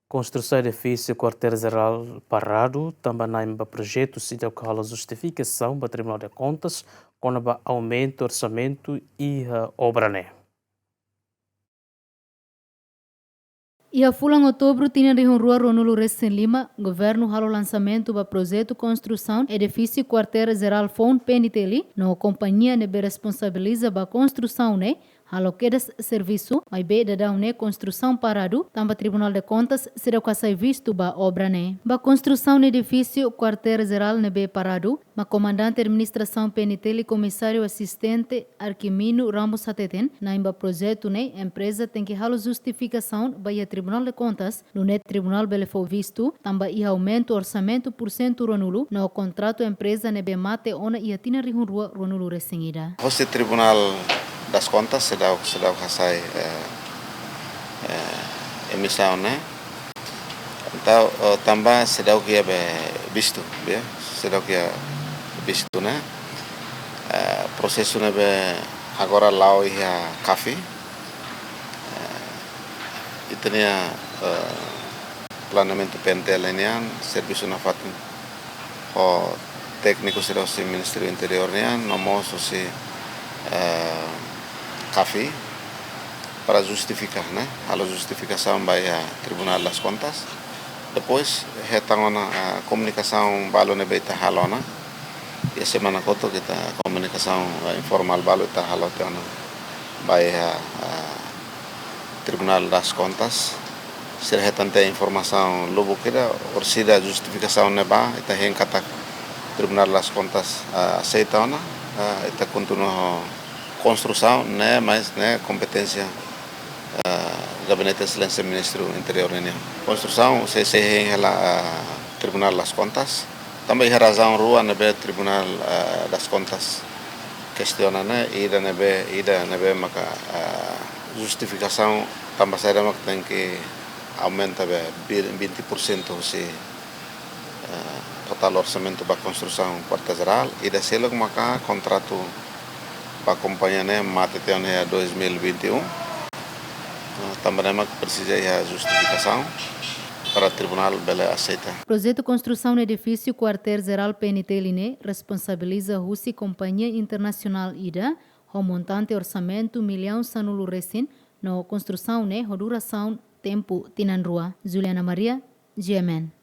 Construção edifício quartel-geral parado, também há projeto sítio que a justificação para o Tribunal de Contas, com o aumento do orçamento e a obra, né? E a fulan outubro tinha de rua Ronulo Resten Lima, governo halo lançamento do projeto construção edifício quartel-geral Fon Peniteli, no companhia nebe responsabiliza a construção, né? Halo quedas serviço, mas be da né construção parado, tamba Tribunal de Contas será que sai visto ba obra né. Ba construção no edifício quartel-geral nebe parado, ma comandante de administração Peniteli comissário assistente Arquimino Ramos Sateten, na imba projeto né, empresa tem que halo justificação ba Tribunal de Contas, no net Tribunal belefo visto, tamba e aumento orçamento por cento Ronulo, no contrato empresa nebe mate ona e atina rihunrua Ronulo resengida. Hoste Tribunal das Contas sedang kasai emissão, né? Então também sedang que visto, sedang que visto, né? Processo né agora lá e a café e tinha planeamento pentelenian serviço na fatin o técnico será o Ministério Interior nian nomos o se café para justificar, né? A justificação vai a Tribunal das Contas. Depois, retang a comunicação balo ne beita halona. E a semana koto kita comunicação informal balo ita halote ona vai a Tribunal das Contas. Se retante informação lobo kira orsida justificação ne ba ita hen kata Tribunal das Contas aceita ona ita continua construção, né, mas né, competência Gabinete de Excelência do Ministro do Interior. Construção, se em Tribunal das Contas, também a razão rua no Tribunal das Contas questiona, né, ida nebe maka justificação também sai que tem que aumenta 20% se total orçamento para construção quartel-geral e da selo maka contrato para acompanhar né mate até 2021 também precisa a justificação para o tribunal bela aceita. Projeto construção no edifício quartel-geral Peniteline responsabiliza a Companhia Internacional IDA, o montante orçamento milhão sanulu recém no construção né, duração tempo tinanrua. Juliana Maria, GMN.